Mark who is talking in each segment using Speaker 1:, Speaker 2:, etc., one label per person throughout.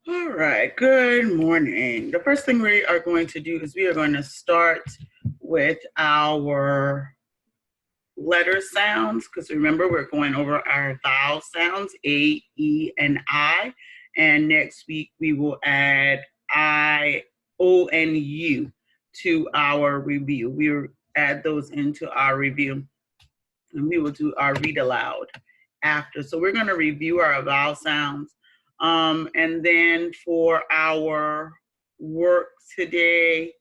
Speaker 1: All right, good morning. The first thing we are going to do is we are going to start with our letter sounds, because remember we're going over our vowel sounds, A, E, and I. And next week we will add I, O, and U to our review. We will add those into our review, and we will do our read aloud after. So we're going to review our vowel sounds. And then for our work today,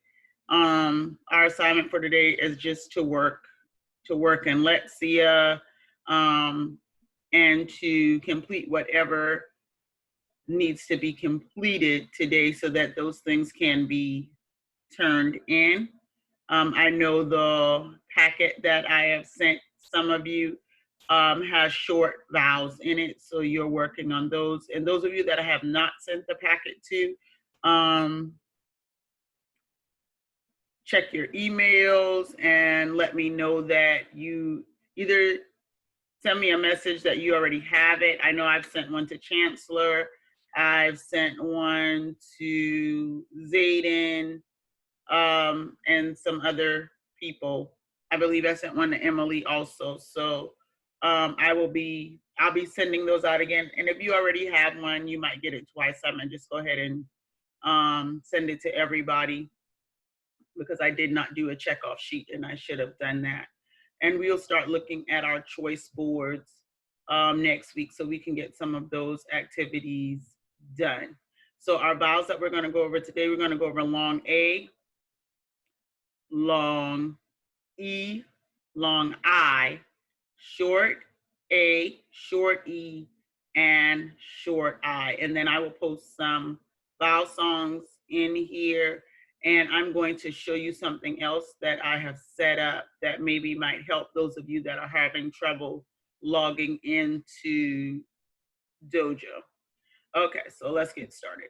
Speaker 1: our assignment for today is just to work in Lexia, and to complete whatever needs to be completed today so that those things can be turned in. I know the packet that I have sent some of you has short vowels in it, so you're working on those. And those of you that I have not sent the packet to, check your emails and let me know that you either send me a message that you already have it. I know I've sent one to Chancellor. I've sent one to Zayden, and some other people. I believe I sent one to Emily also. So I'll be sending those out again. And if you already have one, you might get it twice. I'm gonna just go ahead and send it to everybody, because I did not do a checkoff sheet and I should have done that. And we'll start looking at our choice boards next week so we can get some of those activities done. So our vowels that we're going to go over today, we're going to go over long A, long E, long I, short A, short E, and short I. And then I will post some vowel songs in here. And I'm going to show you something else that I have set up that maybe might help those of you that are having trouble logging into Dojo. Okay, so let's get started.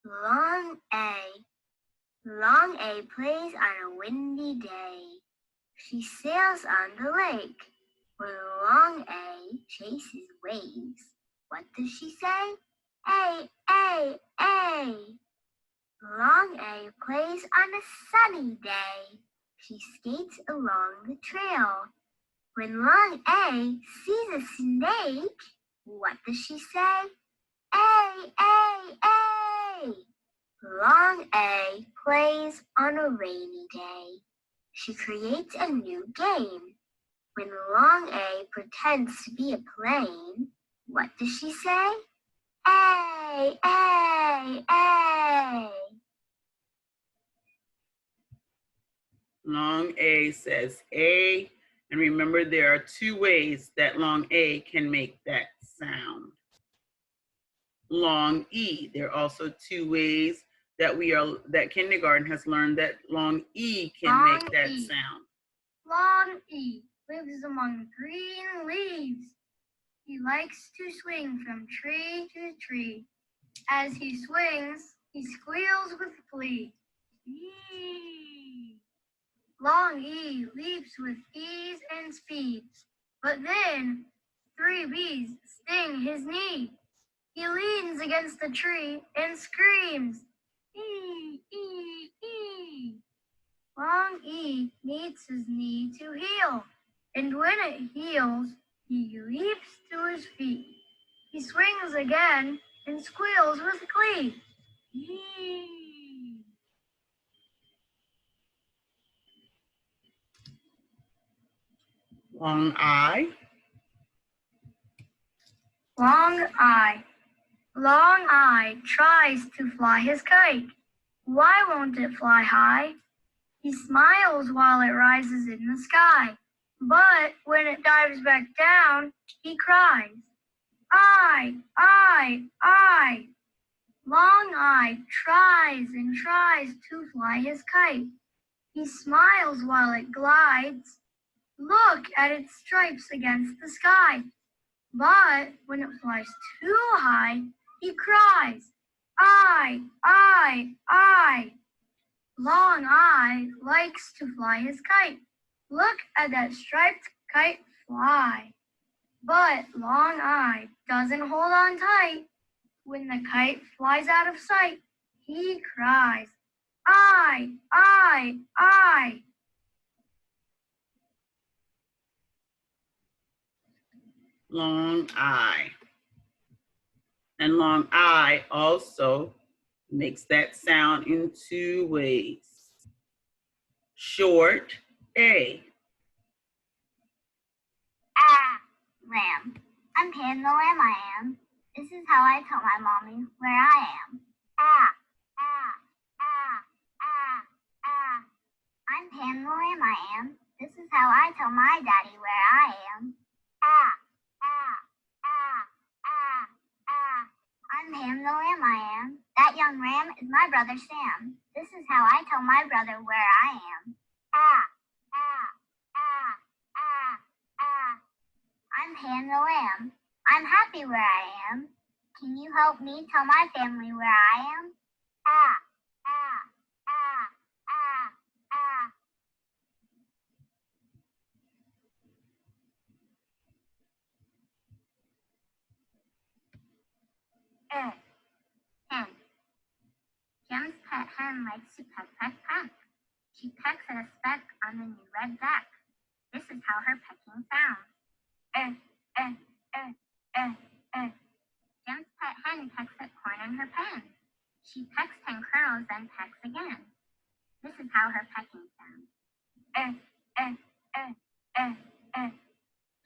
Speaker 2: Long A. Long A plays on a windy day. She sails on the lake. When Long A chases waves, what does she say? A, A, A. Long A plays on a sunny day. She skates along the trail. When Long A sees a snake, what does she say? A, A, A. Long A plays on a rainy day. She creates a new game. When Long A pretends to be a plane, what does she say? A, A, A.
Speaker 1: Long A says A, and remember there are two ways that long A can make that sound. Long E, there are also two ways that kindergarten has learned that long E can make that sound.
Speaker 2: Long E lives among green leaves. He likes to swing from tree to tree. As he swings, he squeals with glee. Eee. Long E leaps with ease and speed, but then 3 bees sting his knee. He leans against the tree and screams, ee, ee, ee. Long E needs his knee to heal, and when it heals, he leaps to his feet. He swings again and squeals with glee. Yee.
Speaker 1: Long I.
Speaker 2: Long I. Long I tries to fly his kite. Why won't it fly high? He smiles while it rises in the sky, but when it dives back down, he cries. I. Long I tries and tries to fly his kite. He smiles while it glides. Look at its stripes against the sky. But when it flies too high, he cries, I. Long I likes to fly his kite. Look at that striped kite fly. But Long I doesn't hold on tight. When the kite flies out of sight, he cries, I, I, I.
Speaker 1: Long I. And long I also makes that sound in two ways. Short A.
Speaker 2: Lamb. I'm Pan the lamb, I am. This is how I tell my mommy where I am. I'm Pan the lamb, I am. This is how I tell my daddy where I am. I'm Ham the lamb, I am. That young ram is my brother Sam. This is how I tell my brother where I am. I'm Ham the lamb. I'm happy where I am. Can you help me tell my family where I am? Hen. Jem's pet hen likes to peck, peck, peck. She pecks at a speck on the new red deck. This is how her pecking sounds. Jem's pet hen pecks at corn in her pen. She pecks 10 kernels, then pecks again. This is how her pecking sounds.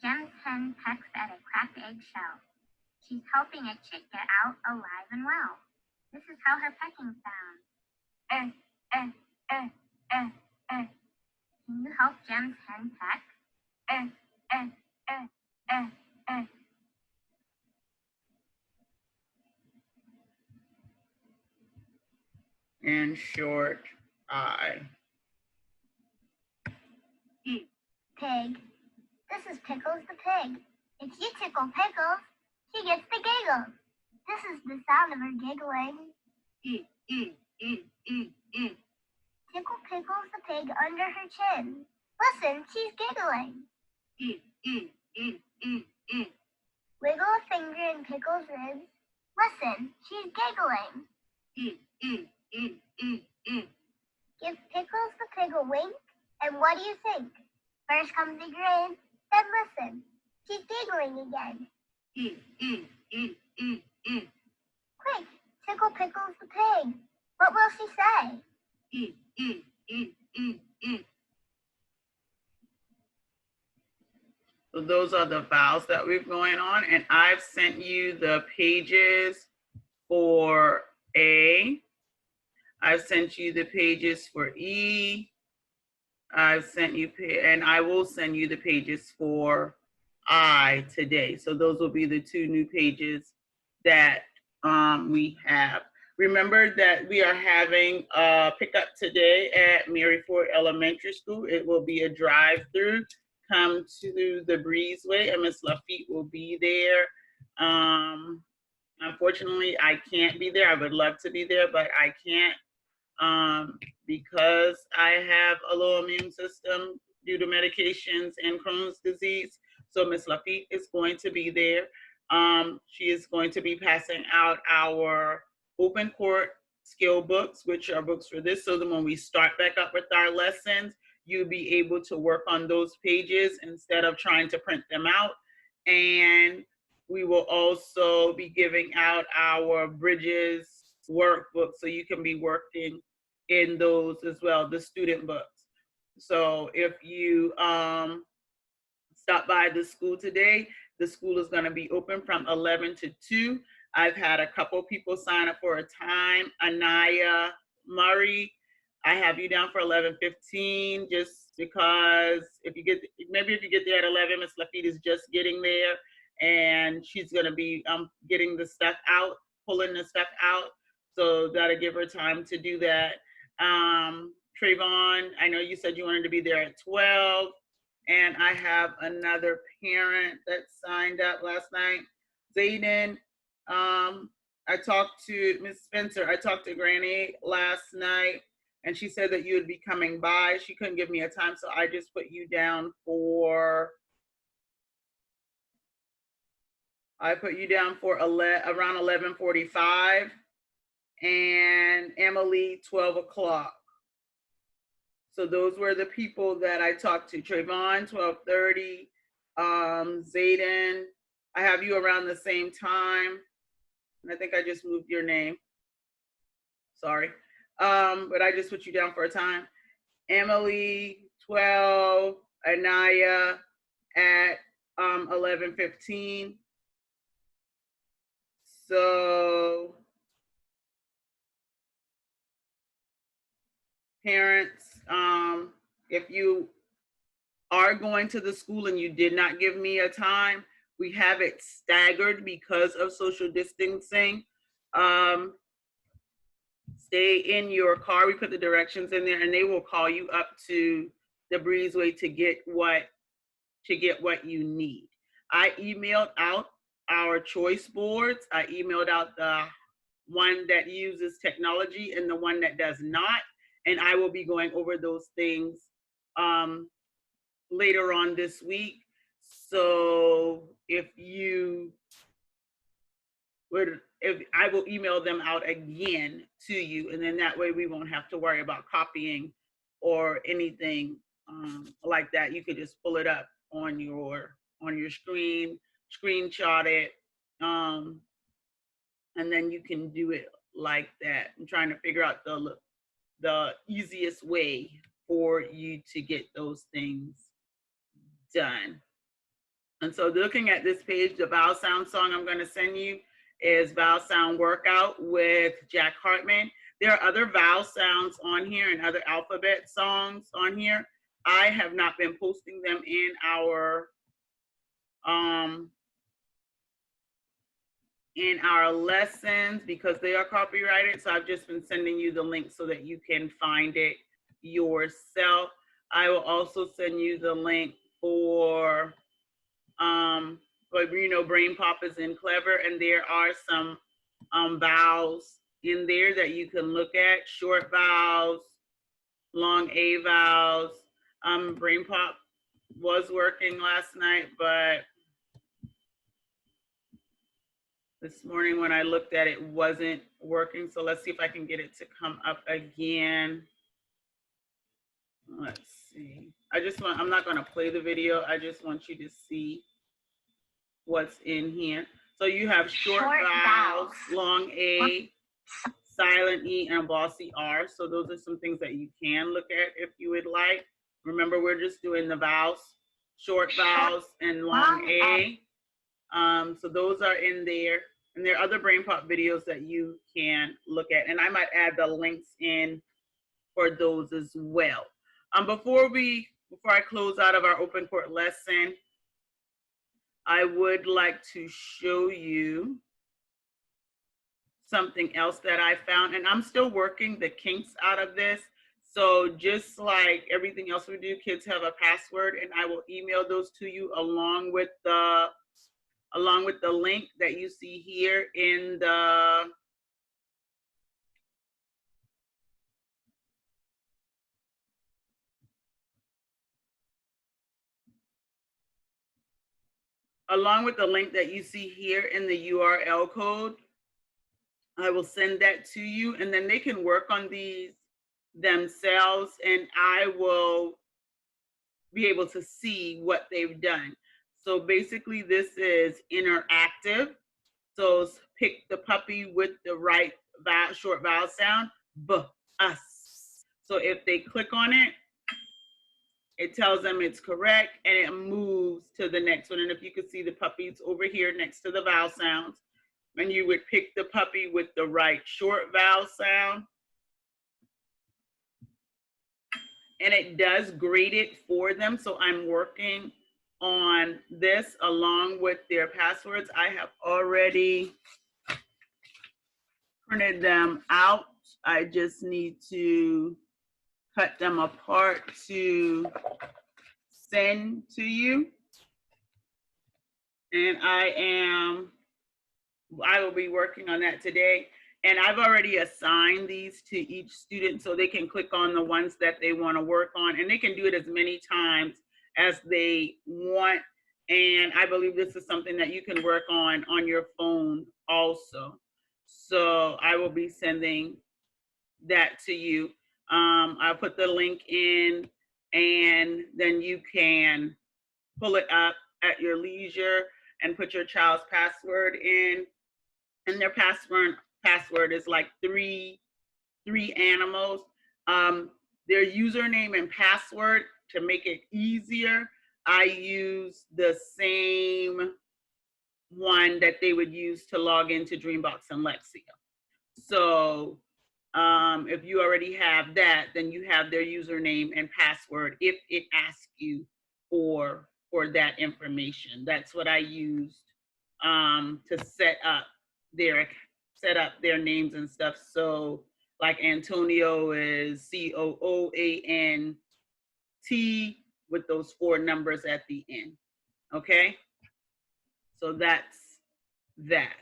Speaker 2: Jem's hen pecks at a cracked eggshell. She's helping a chick get out alive and well. This is how her pecking sounds. Can you help Jem's hen peck?
Speaker 1: And short I.
Speaker 2: Pig. This is Pickles the pig. If you tickle Pickles, she gets the giggles. This is the sound of her giggling. Tickle Pickles the pig under her chin. Listen, she's giggling. Wiggle a finger in Pickles' ribs. Listen, she's giggling. Give Pickles the pig a wink, and what do you think? First comes a grin, then listen, she's giggling again. Quick, tickle Pickles the pig. What will she say?
Speaker 1: So those are the vowels that we're going on, and I've sent you the pages for A. I've sent you the pages for E. I've sent you, and I will send you the pages for I today. So those will be the two new pages that we have. Remember that we are having a pickup today at Mary Ford Elementary School. It will be a drive-through. Come to the breezeway, and Miss Lafitte will be there. Unfortunately, I can't be there. I would love to be there, but I can't because I have a low immune system due to medications and Crohn's disease. So Miss Lafitte is going to be there. She is going to be passing out our open court skill books, which are books for this, so that when we start back up with our lessons, you'll be able to work on those pages instead of trying to print them out. And we will also be giving out our Bridges workbook, so you can be working in those as well, the student books. So if you stop by the school today, the school is going to be open from 11 to 2. I've had a couple people sign up for a time. Anaya Murray, I have you down for 11:15, just because if you get there at 11, Miss Lafitte is just getting there, and she's going to be getting the stuff out, pulling the stuff out. So that'll give her time to do that. Trayvon, I know you said you wanted to be there at 12. And I have another parent that signed up last night. Zayden, I talked to Miss Spencer. I talked to Granny last night, and she said that you would be coming by. She couldn't give me a time, so I just put you down for I put you down for around 11:45, and Emily 12 o'clock. So those were the people that I talked to. Trayvon 12:30, Zayden. I have you around the same time, and I think I just moved your name. Sorry, but I just put you down for a time. Emily 12, Anaya at 11:15. So parents, if you are going to the school and you did not give me a time, we have it staggered because of social distancing. Stay in your car. We put the directions in there, and they will call you up to the breezeway to get what you need. I emailed out our choice boards. I emailed out the one that uses technology and the one that does not. And I will be going over those things later on this week. So if I will email them out again to you, and then that way we won't have to worry about copying or anything like that. You could just pull it up on your screen, screenshot it, and then you can do it like that. I'm trying to figure out the easiest way for you to get those things done. And so looking at this page, the vowel sound song I'm going to send you is Vowel Sound Workout with Jack Hartman. There are other vowel sounds on here and other alphabet songs on here. I have not been posting them in our lessons because they are copyrighted. So I've just been sending you the link so that you can find it yourself. I will also send you the link for but Brain Pop is in Clever, and there are some vowels in there that you can look at, short vowels, long A vowels. Brain Pop was working last night, but this morning when I looked at it, wasn't working. So let's see if I can get it to come up again. Let's see. I'm not going to play the video. I just want you to see what's in here. So you have short vowels, long A, silent E, and bossy R. So those are some things that you can look at if you would like. Remember, we're just doing the vowels, short vowels, and long A. So those are in there. And there are other Brain Pop videos that you can look at. And I might add the links in for those as well. Before I close out of our open court lesson, I would like to show you something else that I found, and I'm still working the kinks out of this. So just like everything else we do, kids have a password, and I will email those to you along with the link that you see here in the URL code. I will send that to you, and then they can work on these themselves, and I will be able to see what they've done. So basically this is interactive. So pick the puppy with the right short vowel sound, us. So if they click on it, it tells them it's correct, and it moves to the next one. And if you could see the puppies over here next to the vowel sounds, and you would pick the puppy with the right short vowel sound, and it does grade it for them. So I'm working on this along with their passwords. I have already printed them out. I just need to cut them apart to send to you. And I will be working on that today. And I've already assigned these to each student so they can click on the ones that they want to work on, and they can do it as many times as they want. And I believe this is something that you can work on your phone also. So I will be sending that to you. I'll put the link in, and then you can pull it up at your leisure and put your child's password in. And their password is like three animals. Um, their username and password, to make it easier, I use the same one that they would use to log into Dreambox and Lexia. So if you already have that, then you have their username and password if it asks you for that information. That's what I used to set up their names and stuff. So like Antonio is COOANT with those 4 numbers at the end. Okay, so that's that.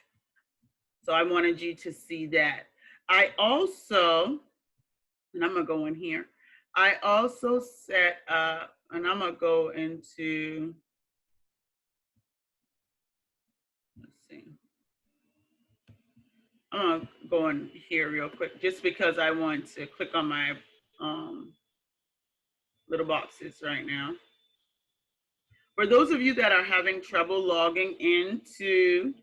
Speaker 1: So I wanted you to see that. I also, and I'm gonna go in here, I also set up, and I'm gonna go into, let's see, I'm gonna go in here real quick just because I want to click on my little boxes right now. For those of you that are having trouble logging into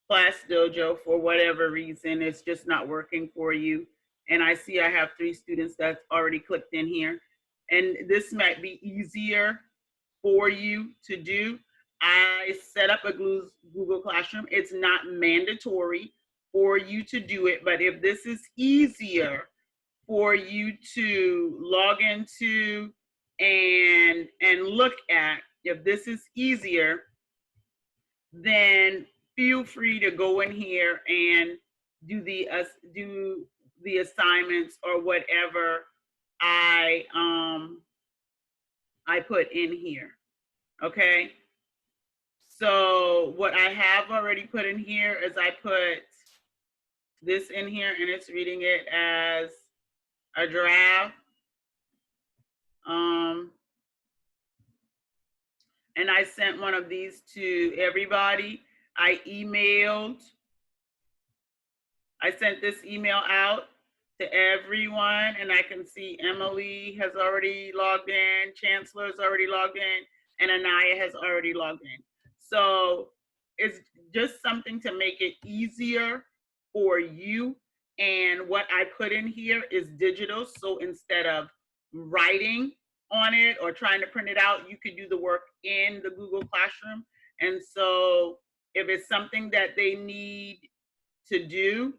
Speaker 1: Class Dojo for whatever reason, it's just not working for you. And I see I have 3 students that's already clicked in here. And this might be easier for you to do. I set up a Google Classroom. It's not mandatory for you to do it, but if this is easier for you to log into and look at, if this is easier, then feel free to go in here and do the assignments or whatever I put in here. Okay. So what I have already put in here is I put this in here, and it's reading it as a draft. And I sent one of these to everybody. I sent this email out to everyone, and I can see Emily has already logged in, Chancellor has already logged in, and Anaya has already logged in. So it's just something to make it easier for you. And what I put in here is digital. So instead of writing on it or trying to print it out, you could do the work in the Google Classroom. And so if it's something that they need to do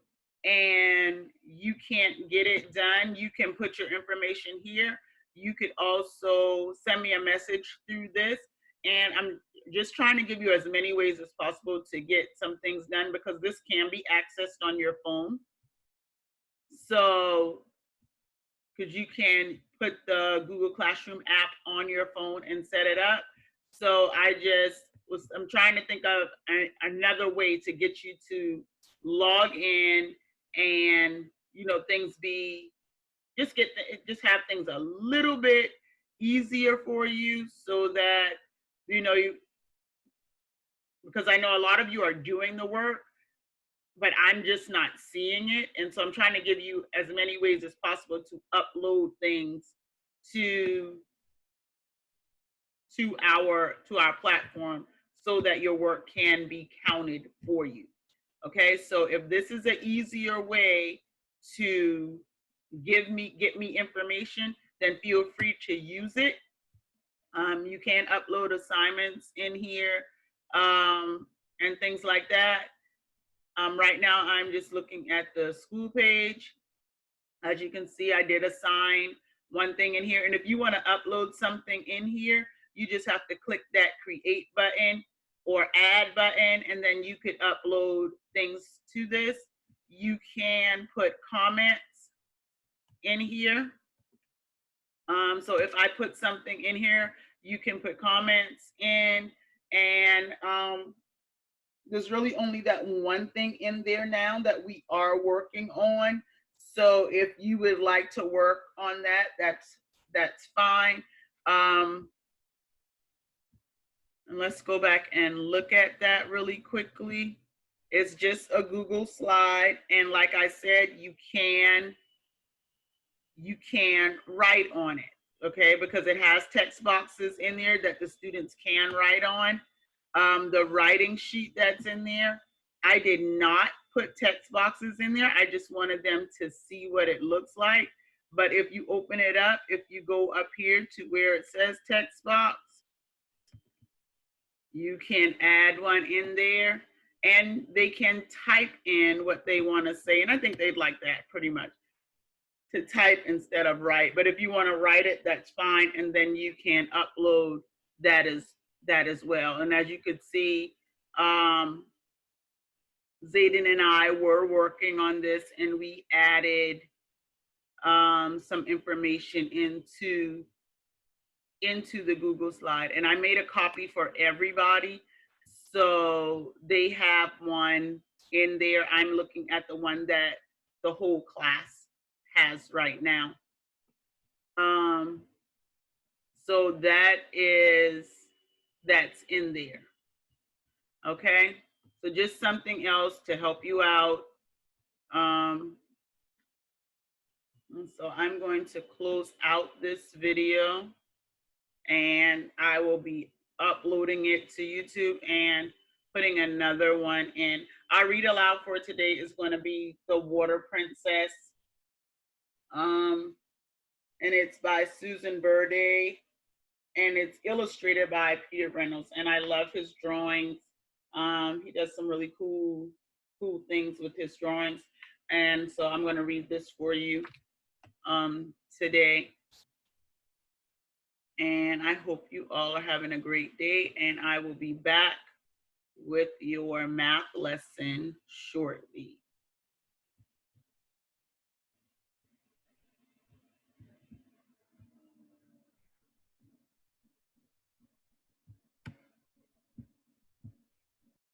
Speaker 1: and you can't get it done, you can put your information here. You could also send me a message through this. And I'm just trying to give you as many ways as possible to get some things done, because this can be accessed on your phone. So, because you can put the Google Classroom app on your phone and set it up. So I'm trying to think of another way to get you to log in and, things just have things a little bit easier for you, so that, because I know a lot of you are doing the work, but I'm just not seeing it. And so I'm trying to give you as many ways as possible to upload things to our platform, so that your work can be counted for you. Okay, so if this is an easier way to get me information, then feel free to use it. You can upload assignments in here and things like that. Right now, I'm just looking at the school page. As you can see, I did assign one thing in here. And if you want to upload something in here, you just have to click that create button or add button, and then you could upload things to this. You can put comments in here. So if I put something in here, you can put comments in, and there's really only that one thing in there now that we are working on. So if you would like to work on that, that's fine. Let let's go back and look at that really quickly. It's just a Google slide. And like I said, you can write on it, okay? Because it has text boxes in there that the students can write on. The writing sheet that's in there, I did not put text boxes in there. I just wanted them to see what it looks like. But if you open it up, if you go up here to where it says text box, you can add one in there and they can type in what they want to say. And I think they'd like that pretty much, to type instead of write. But if you want to write it, that's fine. And then you can upload that as well. And as you could see, Zayden and I were working on this, and we added some information into the Google slide. And I made a copy for everybody. So they have one in there. I'm looking at the one that the whole class has right now. So that's in there. Okay. So just something else to help you out. So I'm going to close out this video and I will be uploading it to YouTube and putting another one in. Our read aloud for today is going to be The Water Princess. And it's by Susan Burde, and it's illustrated by Peter Reynolds. And I love his drawings. He does some really cool things with his drawings. And so I'm going to read this for you today. And I hope you all are having a great day, and I will be back with your math lesson shortly.